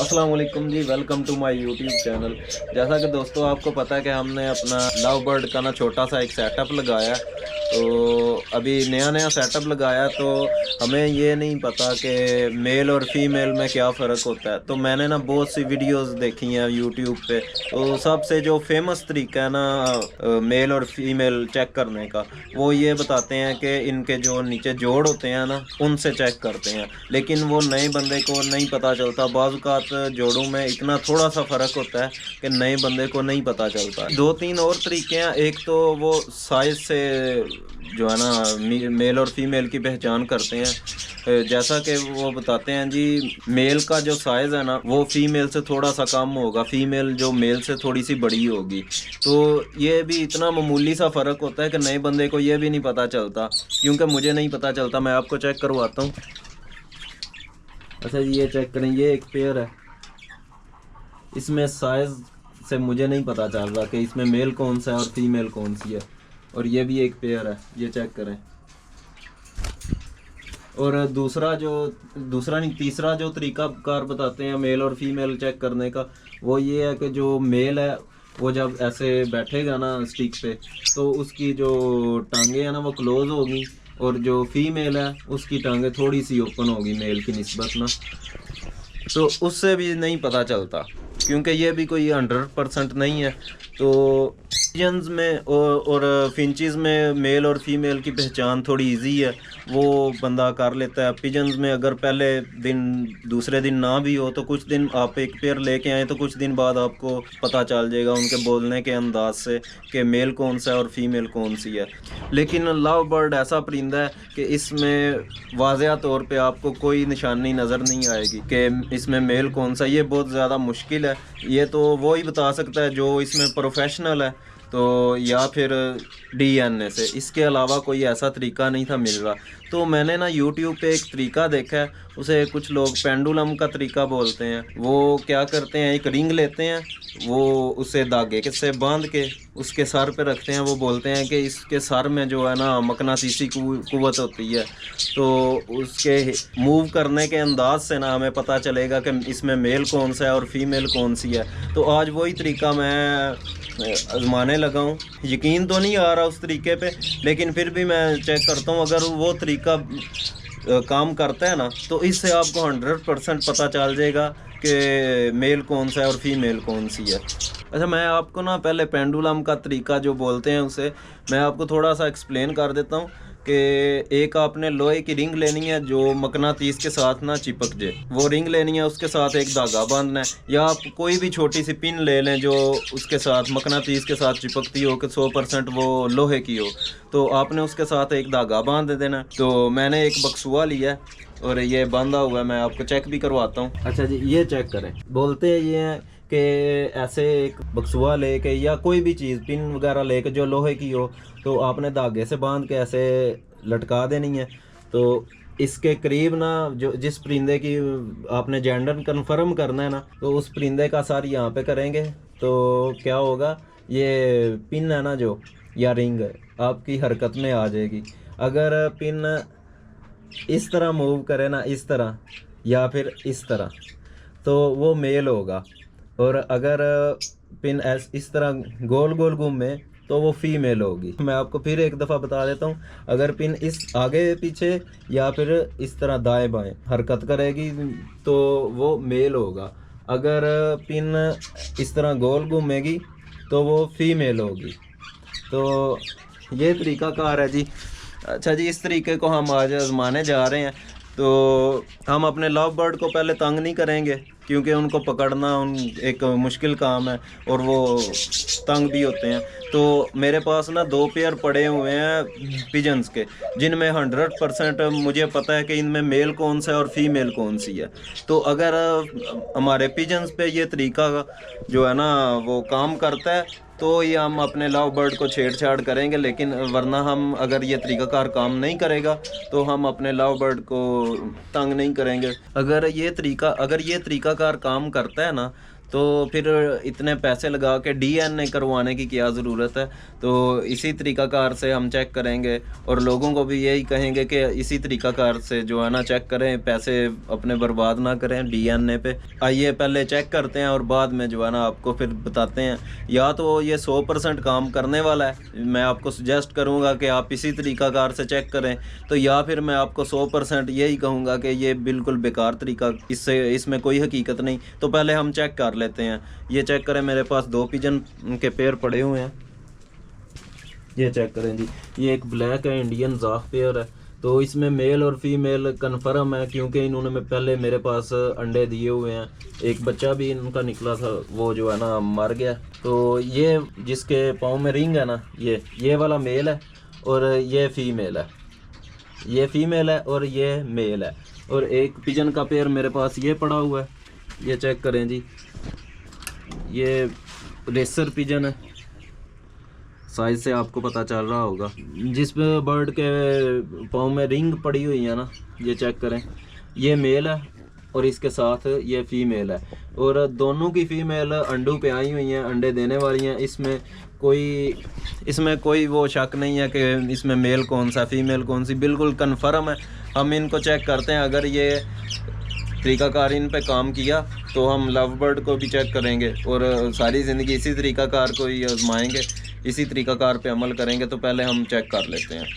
अस्सलाम वालेकुम जी, welcome to my YouTube channel. जैसा कि दोस्तों आपको पता है कि हमने अपना लव बर्ड का ना छोटा सा एक सेटअप लगाया। तो अभी नया नया सेटअप लगाया तो हमें ये नहीं पता कि मेल और फीमेल में क्या फ़र्क होता है। तो मैंने ना बहुत सी वीडियोस देखी हैं यूट्यूब पे। तो सबसे जो फेमस तरीका है ना मेल और फीमेल चेक करने का, वो ये बताते हैं कि इनके जो नीचे जोड़ होते हैं ना उनसे चेक करते हैं। लेकिन वो नए बंदे को नहीं पता चलता। बाज़ औक़ात जोड़ों में इतना थोड़ा सा फ़र्क होता है कि नए बंदे को नहीं पता चलता। दो तीन और तरीके हैं। एक तो वो साइज़ से जो है ना मेल और फीमेल की पहचान करते हैं। जैसा कि वो बताते हैं जी, मेल का जो साइज़ है ना वो फीमेल से थोड़ा सा कम होगा, फीमेल जो मेल से थोड़ी सी बड़ी होगी। तो ये भी इतना मामूली सा फ़र्क होता है कि नए बंदे को ये भी नहीं पता चलता, क्योंकि मुझे नहीं पता चलता। मैं आपको चेक करवाता हूँ। अच्छा जी, ये चेक करें, ये एक पेयर है। इसमें साइज़ से मुझे नहीं पता चल रहा कि इसमें मेल कौन सा है और फीमेल कौन सी है। और ये भी एक पेयर है, ये चेक करें। और दूसरा नहीं, तीसरा जो तरीका कार बताते हैं मेल और फीमेल चेक करने का, वो ये है कि जो मेल है वो जब ऐसे बैठेगा ना स्टिक पे, तो उसकी जो टांगे हैं ना वो क्लोज होगी, और जो फीमेल है उसकी टांगे थोड़ी सी ओपन होगी मेल की निस्बत ना। तो उससे भी नहीं पता चलता, क्योंकि ये भी कोई 100% नहीं है। तो पिजन्स में और फिंचेस में मेल और फीमेल की पहचान थोड़ी इजी है, वो बंदा कर लेता है। पिजन्स में अगर पहले दिन दूसरे दिन ना भी हो तो कुछ दिन आप एक पेयर लेके आए तो कुछ दिन बाद आपको पता चल जाएगा उनके बोलने के अंदाज से कि मेल कौन सा है और फीमेल कौन सी है। लेकिन लव बर्ड ऐसा परिंदा है कि इसमें वाज़ेह तौर पे आपको कोई निशानी नज़र नहीं आएगी कि इसमें मेल कौन सा। ये बहुत ज़्यादा मुश्किल है। ये तो वो ही बता सकता है जो इसमें प्रोफेशनल है, तो या फिर डीएनए से। इसके अलावा कोई ऐसा तरीका नहीं था मिल रहा। तो मैंने ना यूट्यूब पे एक तरीका देखा है, उसे कुछ लोग पेंडुलम का तरीका बोलते हैं। वो क्या करते हैं, एक रिंग लेते हैं, वो उसे धागे के से बांध के उसके सर पे रखते हैं। वो बोलते हैं कि इसके सर में जो है ना मकनातीसी कुव्वत होती है, तो उसके मूव करने के अंदाज से ना हमें पता चलेगा कि इसमें मेल कौन सा है और फीमेल कौन सी है। तो आज वही तरीका मैं आजमाने लगा हूँ। यकीन तो नहीं आ रहा उस तरीके पे, लेकिन फिर भी मैं चेक करता हूँ। अगर वो तरीका काम करता है ना तो इससे आपको 100% पता चल जाएगा कि मेल कौन सा है और फीमेल कौन सी है। अच्छा, मैं आपको ना पहले पेंडुलम का तरीका जो बोलते हैं उसे मैं आपको थोड़ा सा एक्सप्लेन कर देता हूँ कि एक आपने लोहे की रिंग लेनी है जो मकनातीस के साथ ना चिपक जाए। वो रिंग लेनी है, उसके साथ एक धागा बांधना है, या आप कोई भी छोटी सी पिन ले लें जो उसके साथ मकनातीस के साथ चिपकती हो कि 100% वो लोहे की हो। तो आपने उसके साथ एक धागा बांध देना। तो मैंने एक बक्सुआ लिया है और ये बांधा हुआ है, मैं आपको चेक भी करवाता हूँ। अच्छा जी, ये चेक करें। बोलते हैं ये हैं कि ऐसे एक बक्सुआ लेके या कोई भी चीज़ पिन वगैरह लेके जो लोहे की हो, तो आपने धागे से बांध के ऐसे लटका देनी है। तो इसके करीब ना जो जिस परिंदे की आपने जेंडर कंफर्म करना है ना, तो उस परिंदे का सर यहाँ पे करेंगे तो क्या होगा, ये पिन है ना जो या रिंग आपकी हरकत में आ जाएगी। अगर पिन इस तरह मूव करे ना, इस तरह या फिर इस तरह, तो वो मेल होगा। और अगर पिन इस तरह गोल गोल घूमे तो वो फीमेल होगी। मैं आपको फिर एक दफ़ा बता देता हूँ। अगर पिन इस आगे पीछे या फिर इस तरह दाएं बाएं हरकत करेगी तो वो मेल होगा। अगर पिन इस तरह गोल घूमेगी तो वो फीमेल होगी। तो ये तरीका कार है जी। अच्छा जी, इस तरीके को हम आज आजमाने जा रहे हैं। तो हम अपने लव बर्ड को पहले तंग नहीं करेंगे, क्योंकि उनको पकड़ना एक मुश्किल काम है और वो तंग भी होते हैं। तो मेरे पास ना 2 पेयर पड़े हुए हैं पिजन्स के, जिनमें 100% मुझे पता है कि इनमें मेल कौन सा है और फीमेल कौन सी है। तो अगर हमारे पिजन्स पे ये तरीका जो है ना वो काम करता है तो ये हम अपने लव बर्ड को छेड़छाड़ करेंगे। लेकिन वरना हम अगर ये तरीकाकार काम नहीं करेगा तो हम अपने लव बर्ड को तंग नहीं करेंगे। अगर ये तरीकाकार काम करता है ना तो फिर इतने पैसे लगा के डीएनए करवाने की क्या ज़रूरत है। तो इसी तरीक़ाकार से हम चेक करेंगे और लोगों को भी यही कहेंगे कि इसी तरीक़ाकार से जो है ना चेक करें, पैसे अपने बर्बाद ना करें डीएनए पे। आइए पहले चेक करते हैं और बाद में जो है ना आपको फिर बताते हैं। या तो ये 100% काम करने वाला है, मैं आपको सजेस्ट करूँगा कि आप इसी तरीक़ाकार से चेक करें, तो या फिर मैं आपको 100% यही कहूँगा कि ये बिल्कुल बेकार तरीका, इसमें कोई हकीकत नहीं। तो पहले हम चेक कर लेते हैं। ये चेक करें, मेरे पास 2 पिजन के पेयर पड़े हुए हैं। ये चेक करें जी, ये एक ब्लैक है, इंडियन जाफ पेयर है। तो इसमें मेल और फीमेल कन्फर्म है, क्योंकि इन्होंने पहले मेरे पास अंडे दिए हुए हैं। एक बच्चा भी इनका निकला था, वो जो है ना मर गया। तो ये जिसके पाँव में रिंग है ना, ये वाला मेल है और ये फीमेल है। ये फीमेल है और ये मेल है। और एक पिजन का पेयर मेरे पास ये पड़ा हुआ है। ये चेक करें जी, ये रेसर पिजन है, साइज से आपको पता चल रहा होगा। जिस बर्ड के पाँव में रिंग पड़ी हुई है ना, ये चेक करें, ये मेल है और इसके साथ ये फीमेल है। और दोनों की फीमेल अंडों पे आई हुई हैं, अंडे देने वाली हैं। इसमें कोई वो शक नहीं है कि इसमें मेल कौन सा फीमेल कौन सी, बिल्कुल कन्फर्म है। हम इनको चेक करते हैं, अगर ये तरीक़ाकार इन पे काम किया तो हम लव बर्ड को भी चेक करेंगे और सारी ज़िंदगी इसी तरीक़ाकार को ही आजमाएंगे, इसी तरीक़ाकार पे अमल करेंगे। तो पहले हम चेक कर लेते हैं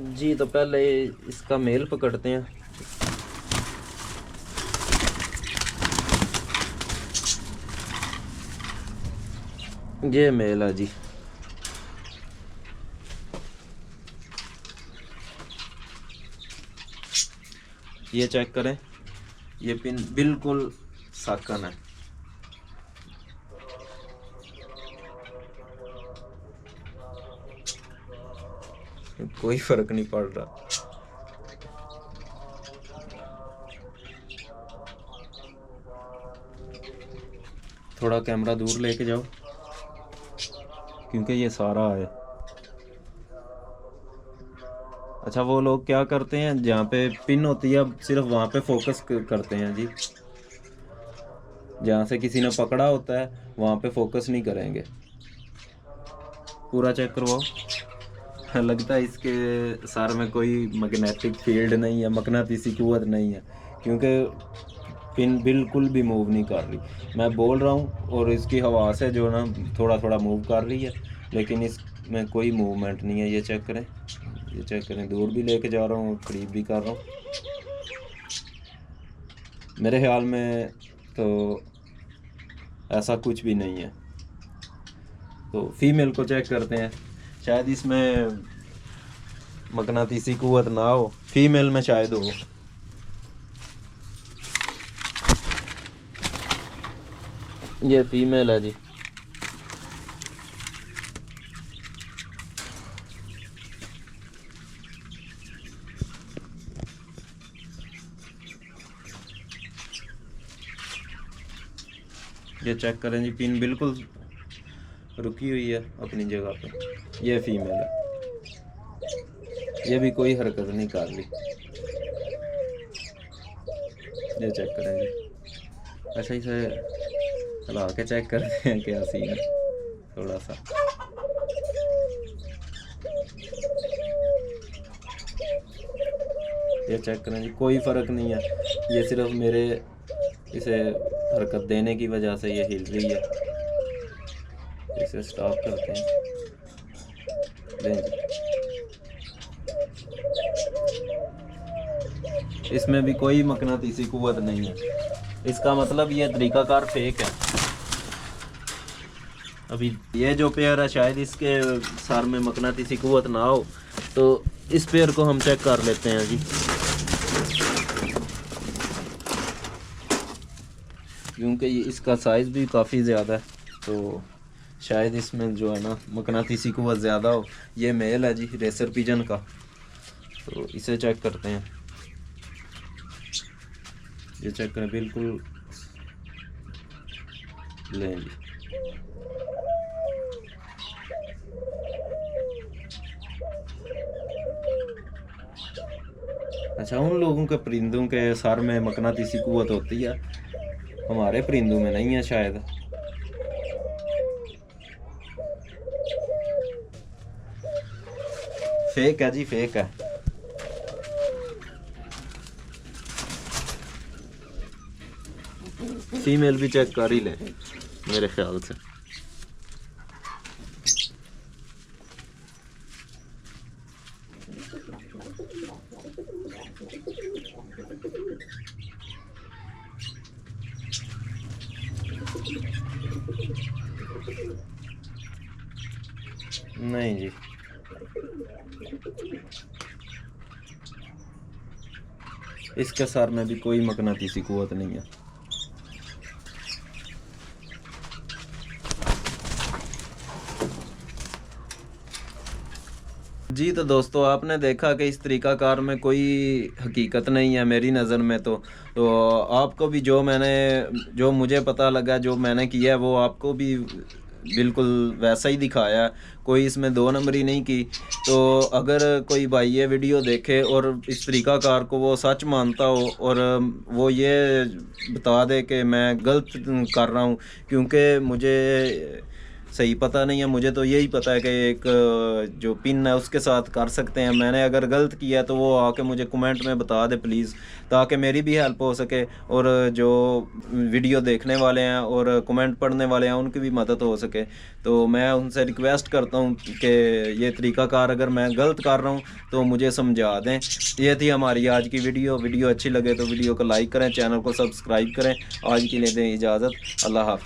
जी। तो पहले इसका मेल पकड़ते हैं। ये मेल है जी। ये चेक करें, ये पिन बिल्कुल साकन है। कोई फर्क नहीं पड़ रहा। थोड़ा कैमरा दूर लेके जाओ, क्योंकि ये सारा है। अच्छा, वो लोग क्या करते हैं, जहाँ पे पिन होती है सिर्फ वहाँ पे फोकस करते हैं जी। जहाँ से किसी ने पकड़ा होता है वहाँ पे फोकस नहीं करेंगे। पूरा चेक करवाओ। लगता है इसके सर में कोई मैग्नेटिक फील्ड नहीं है, मकनातीसी कुव्वत नहीं है, क्योंकि पिन बिल्कुल भी मूव नहीं कर रही। मैं बोल रहा हूँ और इसकी हवा से जो ना थोड़ा थोड़ा मूव कर रही है, लेकिन इसमें कोई मूवमेंट नहीं है। ये चेक करें, ये चेक करें, दूर भी लेके जा रहा हूँ, करीब भी कर रहा हूँ। मेरे ख्याल में तो ऐसा कुछ भी नहीं है। तो फीमेल को चेक करते हैं, शायद इसमें मकनातीसी कुव्वत ना हो, फीमेल में शायद हो। ये फीमेल है जी। ये चेक करें जी, पिन बिल्कुल रुकी हुई है अपनी जगह पे। ये फीमेल है, ये भी कोई हरकत नहीं कर रही। ये चेक करें जी, ऐसा ही से चला के चेक करते हैं क्या सीन है थोड़ा सा। ये चेक करें जी, कोई फ़र्क नहीं है। ये सिर्फ मेरे इसे हरकत देने की वजह से ये हिल रही है। इसे स्टॉप करते हैं। लें जी, इसमें भी कोई मकनातीसी कुव्वत नहीं है। इसका मतलब ये तरीक़ाकार फेक है। अभी ये जो पेयर है, शायद इसके सर में मकनातीसी कुव्वत ना हो, तो इस पेयर को हम चेक कर लेते हैं जी। क्योंकि इसका साइज़ भी काफ़ी ज़्यादा है, तो शायद इसमें जो है ना मकनातीसी कुव्वत ज़्यादा हो। ये मेल है जी, रेसर पिजन का। तो इसे चेक करते हैं। ये चेक करें, बिल्कुल लें जी। अच्छा, उन लोगों के परिंदों के सर में मकनातीसी कुव्वत होती है, हमारे परिंदों में नहीं है शायद। फेक है जी, फेक है। फीमेल भी चेक कर ही ले मेरे ख्याल से। नहीं जी, इसके सर में भी कोई मकनातीसी कुव्वत नहीं है। जी तो दोस्तों, आपने देखा कि इस तरीक़ाकार में कोई हकीकत नहीं है मेरी नज़र में। तो आपको भी जो मुझे पता लगा, जो मैंने किया है, वो आपको भी बिल्कुल वैसा ही दिखाया है, कोई इसमें दो नंबरी नहीं की। तो अगर कोई भाई ये वीडियो देखे और इस तरीक़ाकार को वो सच मानता हो और वो ये बता दे कि मैं गलत कर रहा हूँ, क्योंकि मुझे सही पता नहीं है, मुझे तो यही पता है कि एक जो पिन है उसके साथ कर सकते हैं। मैंने अगर गलत किया तो वो आके मुझे कमेंट में बता दे प्लीज़, ताकि मेरी भी हेल्प हो सके और जो वीडियो देखने वाले हैं और कमेंट पढ़ने वाले हैं उनकी भी मदद हो सके। तो मैं उनसे रिक्वेस्ट करता हूँ कि ये तरीक़ाकार अगर मैं गलत कर रहा हूँ तो मुझे समझा दें। ये थी हमारी आज की वीडियो अच्छी लगे तो वीडियो को लाइक करें, चैनल को सब्सक्राइब करें। आज के लिए दें इजाज़त, अल्लाह हाफ़िज़।